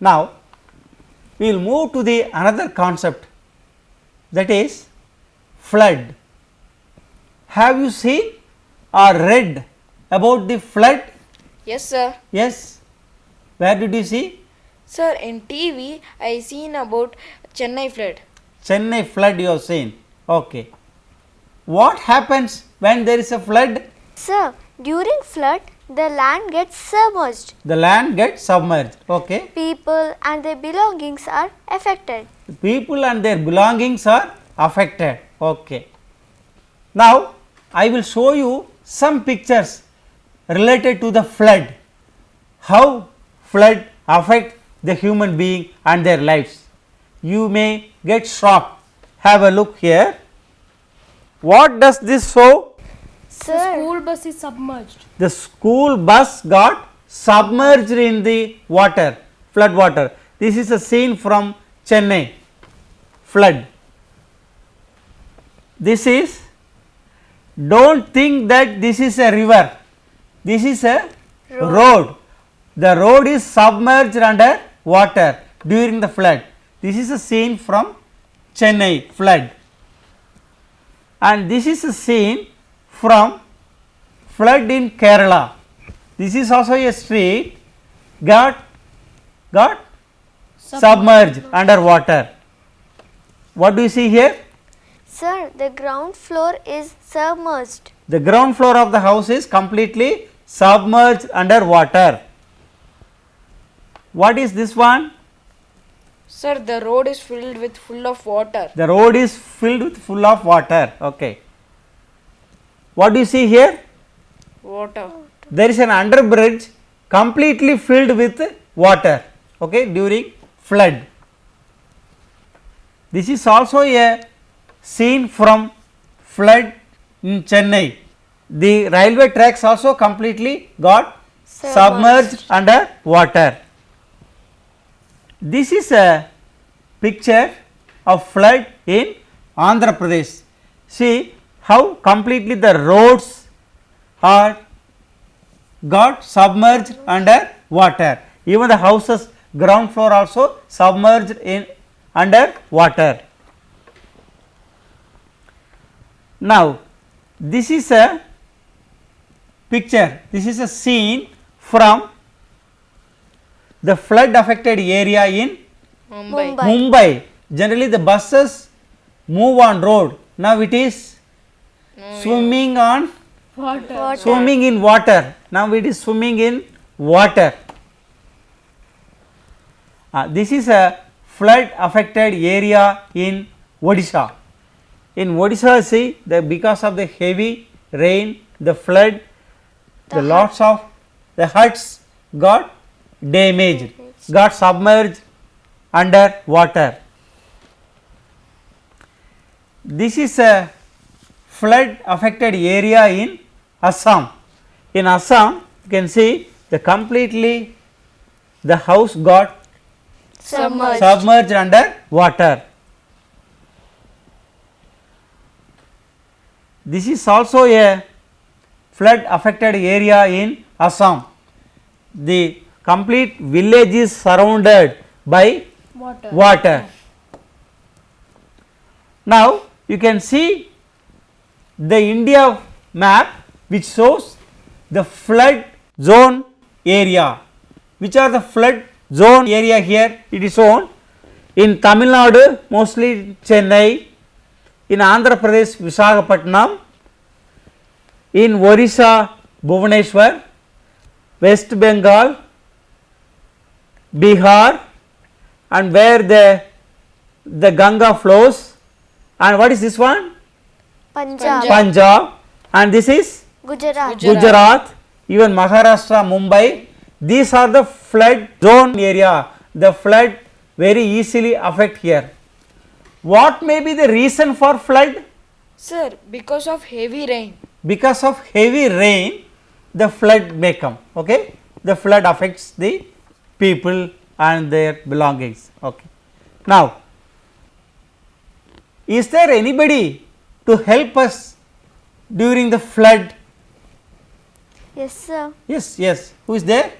Now, we will move to the another concept, that is flood. Have you seen or read about the flood? Yes, sir. Yes. Where did you see? Sir, in TV, I seen about Chennai flood. Chennai flood you have seen. Okay. What happens when there is a flood? Sir, during flood, the land gets submerged. The land gets submerged. Okay. People and their belongings are affected. People and their belongings are affected. Okay. Now, I will show you some pictures related to the flood. How flood affect the human being and their lives. You may get shocked. Have a look here. What does this show? Sir, The school bus is submerged. The school bus got submerged in the water, flood water. This is a scene from Chennai flood. This is, don't think that this is a river, this is a road. The road is submerged under water during the flood. This is a scene from Chennai flood, and this is a scene from flood in Kerala. This is also a street got submerged under water. What do you see here? sir, the ground floor is submerged. The ground floor of the house is completely submerged under water. What is this one? Sir, the road is filled with full of water. The road is filled with full of water. Okay. What do you see here? Water. There is an under bridge completely filled with water, okay, during flood. This is also a scene from flood in Chennai. The railway tracks also completely got submerged under water. This is a picture of flood in Andhra Pradesh. See how completely the roads are got submerged under water. Even the houses ground floor also submerged in under water. Now, this is a picture, this is a scene from the flood affected area in Mumbai. Mumbai. Generally the buses move on road. Now it is swimming on Water. swimming in water. Now it is swimming in water. This is a flood affected area in Odisha. In Odisha, see, because of the heavy rain, the flood, the lots of the huts got damaged, got submerged under water. This is a flood affected area in Assam. In Assam, you can see the completely the house got submerged under water. This is also a flood affected area in Assam. The complete village is surrounded by water. Now, you can see the India map which shows the flood zone area. Which are the flood zone area here? It is shown in Tamil Nadu, mostly Chennai, in Andhra Pradesh, Visakhapatnam, in Orissa, Bhubaneswar, West Bengal, Bihar, and where the Ganga flows, and what is this one? Punjab, And this is Gujarat, Gujarat, even Maharashtra, Mumbai, these are the flood zone area. The flood very easily affect here. What may be the reason for flood? Sir, because of heavy rain. Because of heavy rain, the flood may come. Okay, the flood affects the people and their belongings. Okay. Now, is there anybody to help us during the flood? Yes, sir. Yes, yes. Who is there?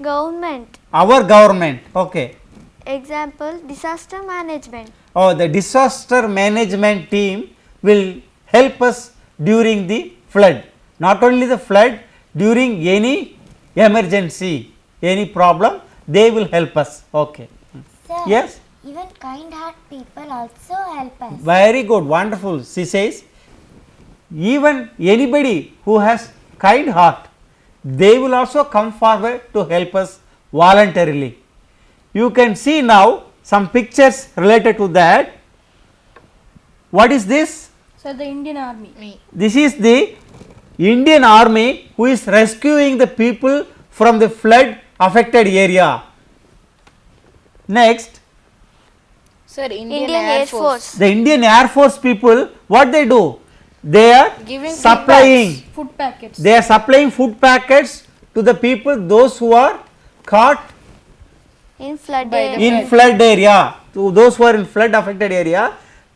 Government. Our government. Okay. Example, disaster management. Oh, the disaster management team will help us during the flood. Not only the flood, during any emergency, any problem, they will help us. Okay. Sir, Yes. even kind-hearted people also help us. Very good, wonderful. She says, even anybody who has kind heart, they will also come forward to help us voluntarily. You can see now some pictures related to that. What is this? So the Indian Army. Me. This is the Indian Army who is rescuing the people from the flood affected area. Next, Sir, Indian, Indian Air Air Force. Force. the Indian Air Force people, what they do? They are Giving supplying, Food packets. they are supplying food packets to the people, those who are caught In flood By the area. in flood area, to those who are in flood affected area.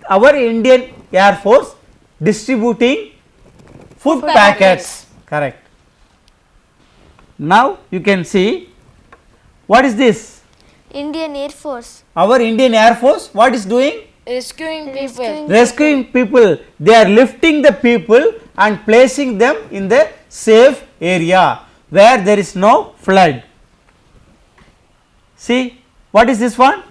Our Indian Air Force distributing food packets. Correct. Now you can see, what is this? Indian Air Force. Our Indian Air Force, what is doing? Rescuing people. Rescuing Rescuing people. They are lifting the people and placing them in the safe area where there is no flood. See, what is this one?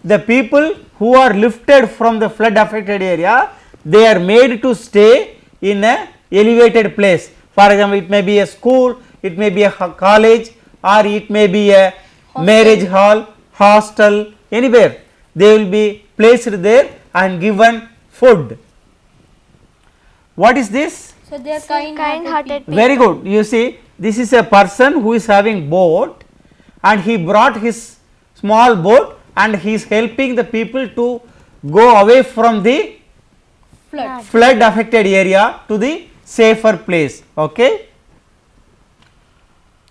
The people who are lifted from the flood affected area, they are made to stay in a elevated place. For example, it may be a school, it may be a college, or it may be a marriage hall, hostel, anywhere. They will be placed there and given food. What is this? So they are kind-hearted people. Very good. You see, this is a person who is having boat and he brought his small boat and he is helping the people to go away from the Flood. flood affected area to the safer place. Okay.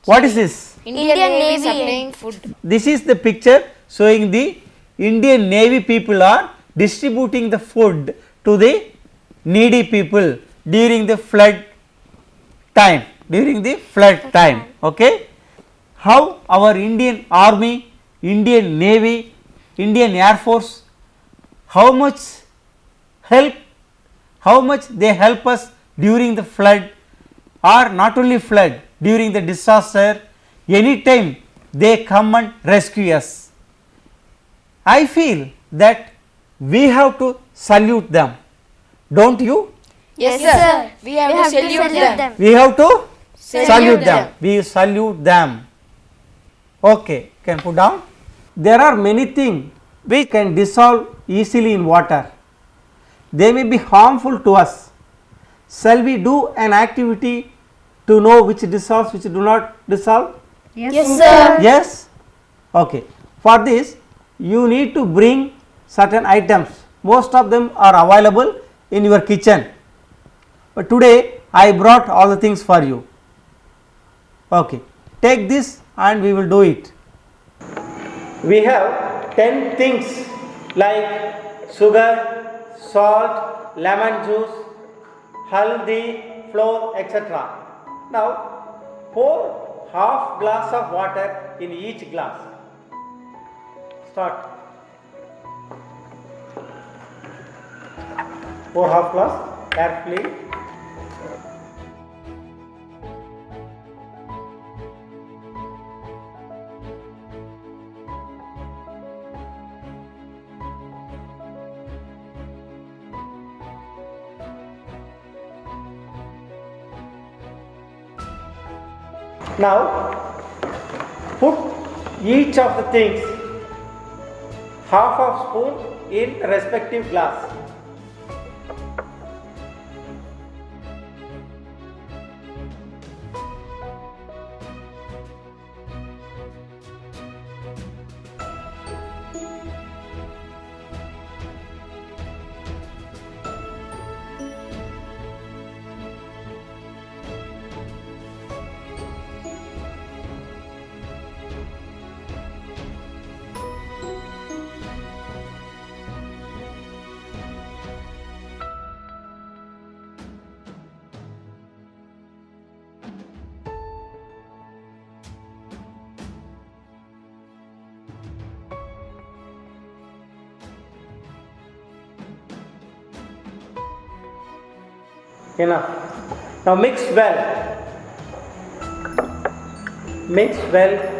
What is this? Indian, Indian Navy Navy. supplying food. This is the picture showing the Indian Navy people are distributing the food to the needy people during the flood time. During the flood time. Okay. How our Indian Army, Indian Navy, Indian Air Force, how much help, how much they help us during the flood, or not only flood, during the disaster, anytime they come and rescue us. I feel that we have to salute them, don't you? Yes, Yes, sir. sir. We have We to have to salute them. We have to salute them. them. We salute them. Okay, can put down. There are many things which can dissolve easily in water. They may be harmful to us. Shall we do an activity to know which dissolves, which do not dissolve? Yes, sir. Yes? Okay. For this, you need to bring certain items. Most of them are available in your kitchen. But today, I brought all the things for you. Okay. Take this and we will do it. We have 10 things like sugar, salt, lemon juice, haldi, flour, etc. Now, pour half glass of water in each glass. Start. Pour half glass carefully. Now, put each of the things half of spoon in respective glass. Enough. Now mix well. Mix well.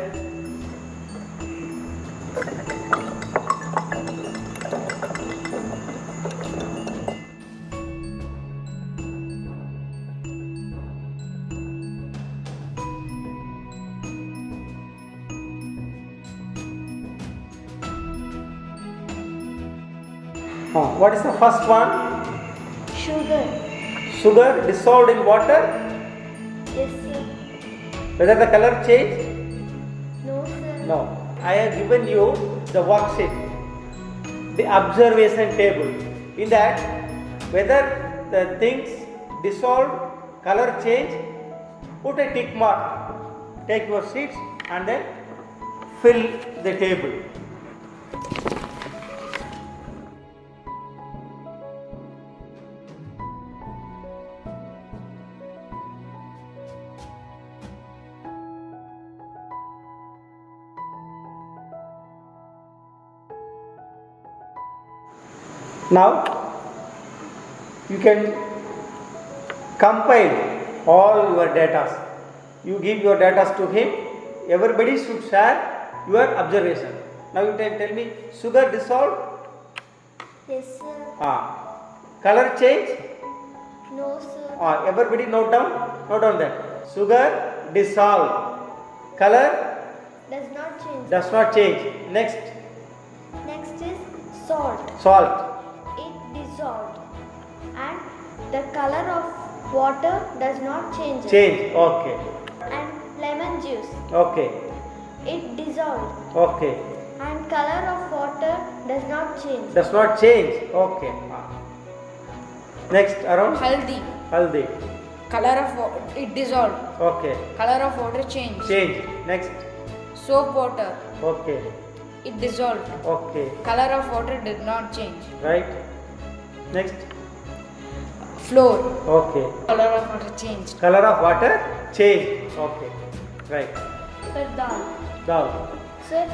What is the first one? Sugar. Sugar dissolved in water. Yes, sir. Whether the color change? No, sir. No. I have given you the worksheet, the observation table. In that, whether the things dissolved, color change, put a tick mark. Take your sheets and then fill the table. Now you can compile all your data. You give your data to him. Everybody should share your observation. Now you tell me, sugar dissolved? Yes, sir. Color change? No, sir. Everybody note down that. Sugar dissolved. Color Does not change. does not change. Next, Next is salt. salt. It dissolved. And the color of water does not change. Change. Okay. And lemon juice. Okay. It dissolved. Okay. And color of water does not change. Does not change. Okay. Next, around Haldi. haldi. Color of it dissolved. Okay. Color of water changed. Change. Next. Soap water. Okay. It dissolved. Okay. Color of water did not change. Right. Next. Floor. Okay. Color of water changed. Color of water change. Okay. Right. Sir, dal. Dal. Sir,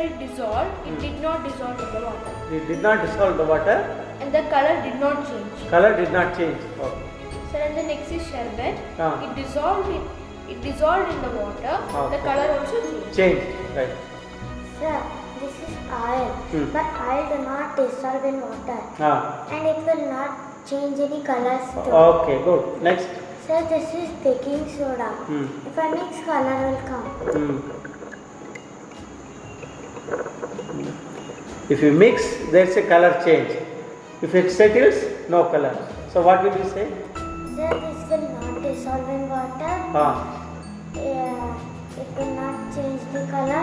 it dissolved. It did not dissolve in the water. It did not dissolve the water. And the color did not change. Color did not change. Okay. Sir, and the next is sherbet. Ah. It dissolved in the water. Okay. The color also changed. Change. Right. Sir, this is oil. But oil do not dissolve in water. And it will not change any colors too. Okay. Good. Next. Sir, this is baking soda. If I mix, color will come. If you mix, there is a color change. If it settles, no color. So what will you say? Sir, this will not dissolve in water. It will not change the color.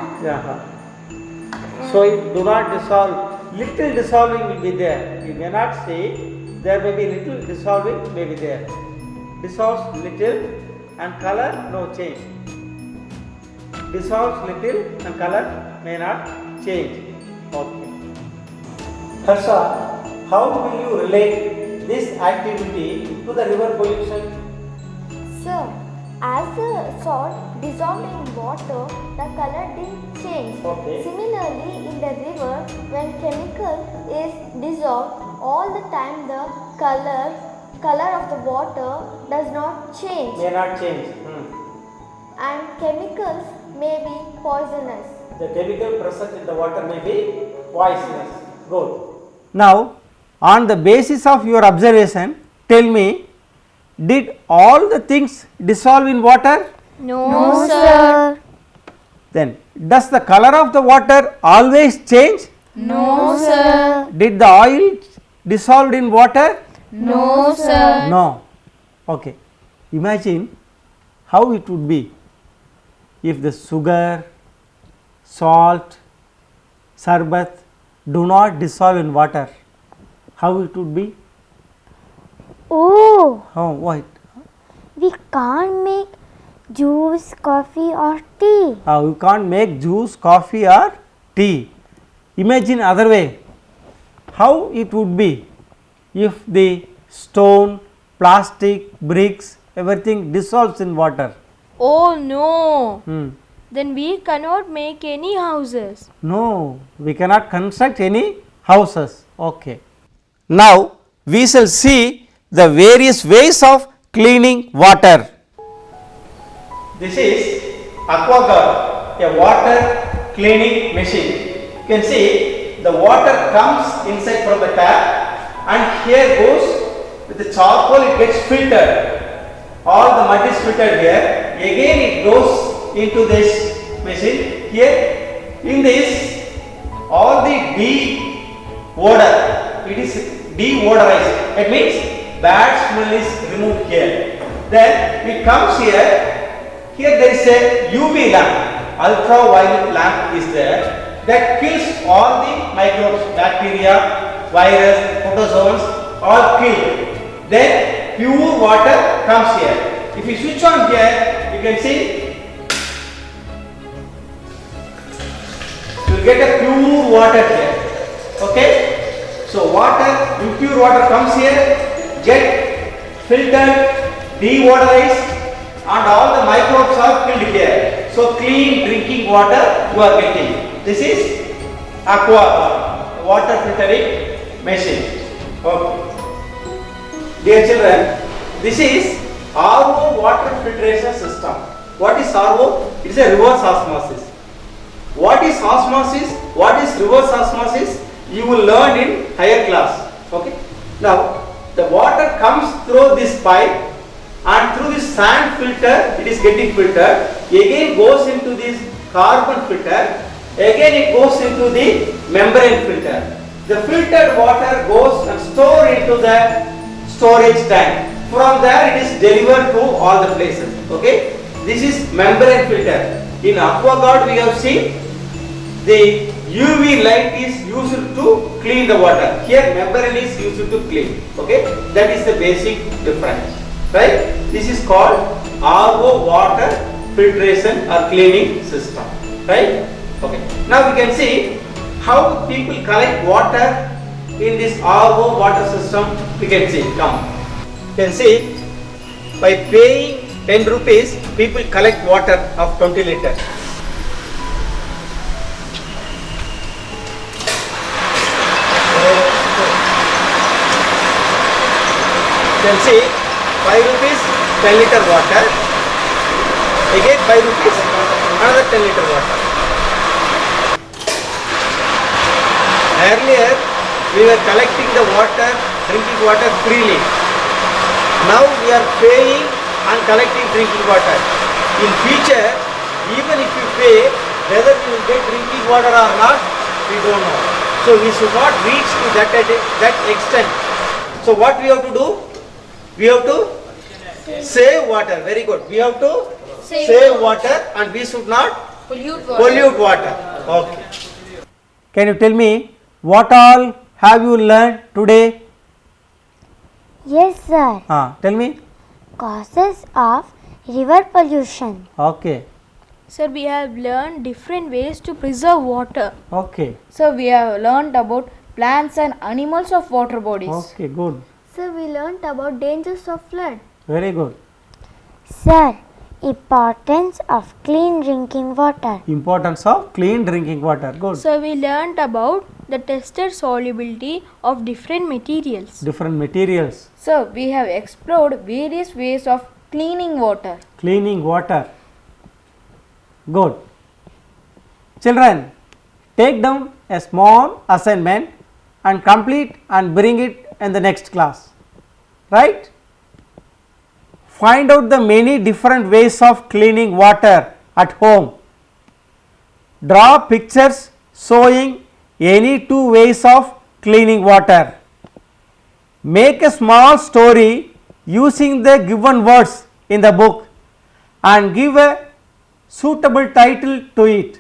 So it do not dissolve. Little dissolving will be there. You may not see. There may be little dissolving may be there. Dissolves little and color no change. Dissolves little and color may not change. Okay. Harsha, how will you relate this activity to the river pollution? Sir, as the salt dissolved in water, the color didn't change. Okay. Similarly, in the river, when chemical is dissolved, all the time the color of the water does not change, May not change. and chemicals may be poisonous. The chemical present in the water may be poisonous. Good. Now, on the basis of your observation, tell me, did all the things dissolve in water? No, sir. Then, does the color of the water always change? No, sir. Did the oil dissolved in water? No, sir. No. Okay. Imagine how it would be if the sugar, salt, sarbat do not dissolve in water. How it would be? Oh, How? What? we can't make juice, coffee or tea. You can't make juice, coffee or tea. Imagine other way. How it would be if the stone, plastic, bricks, everything dissolves in water. Oh no! Hmm. Then we cannot make any houses. No, we cannot construct any houses. Okay. Now we shall see the various ways of cleaning water. This is AquaGuard, a water cleaning machine. You can see the water comes inside from the tap and here goes with the charcoal, it gets filtered. All the mud is filtered here. Again it goes into this machine. Here in this, all the de-odor, it is de-odorized. That means bad smell is removed here. Then it comes here. Here there is a UV lamp, ultraviolet lamp is there, that kills all the microbes, bacteria, virus, protozoans, all killed. Then pure water comes here. If you switch on here, you can see you will get a pure water here. Okay? So water, impure water comes here, get filtered, deodorized, and all the microbes are killed here. So clean drinking water you are getting. This is AquaGuard, water filtering machine. Okay. Dear children, this is RO water filtration system. What is RO? It is a reverse osmosis. What is osmosis? What is reverse osmosis? You will learn in higher class. Okay. Now the water comes through this pipe and through this sand filter it is getting filtered, again goes into this carbon filter, again it goes into the membrane filter. The filtered water goes and stored into the storage tank. From there it is delivered to all the places. Okay, this is membrane filter. In AquaGuard we have seen the UV light is used to clean the water. Here membrane is used to clean. Okay, that is the basic difference. Right? This is called RO water filtration or cleaning system. Right? Okay. Now we can see how people collect water in this RO water system. We can see. Come. You can see by paying 10 rupees, people collect water of 20 liters. You can see 5 rupees 10 liter water, again 5 rupees another 10 liter water. Earlier we were collecting the water, drinking water freely. Now we are paying and collecting drinking water. In future, even if you pay, whether you will get drinking water or not, we don't know. So we should not reach to that extent. So what we have to do? We have to save water. Very good. We have to save water and we should not pollute water. Okay. Can you tell me what all have you learned today? Yes, sir. Tell me. Causes of river pollution. Okay. Sir, we have learned different ways to preserve water. Okay. So we have learned about plants and animals of water bodies. Okay. Good. So we learnt about dangers of flood. Very good. Sir, importance of clean drinking water. Importance of clean drinking water. Good. So we learned about the tested solubility of different materials. Different materials. So we have explored various ways of cleaning water. Cleaning water. Good. Children, take down a small assignment and complete and bring it in the next class. Right? Find out the many different ways of cleaning water at home. Draw pictures showing any two ways of cleaning water. Make a small story using the given words in the book and give a suitable title to it.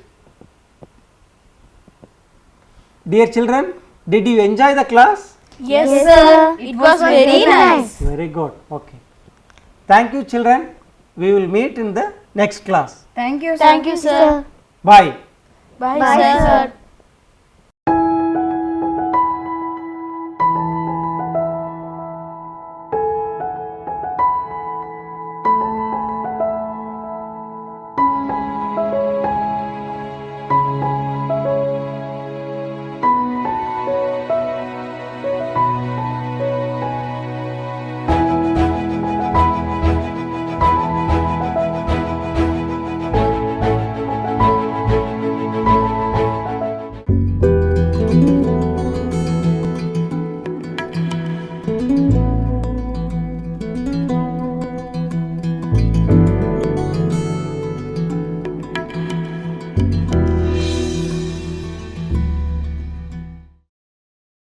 Dear children, did you enjoy the class? Yes, sir. It was very nice. Very good. Okay. Thank you, children. We will meet in the next class. Thank you, sir. Thank you, sir. Bye. Bye, Bye, sir. sir.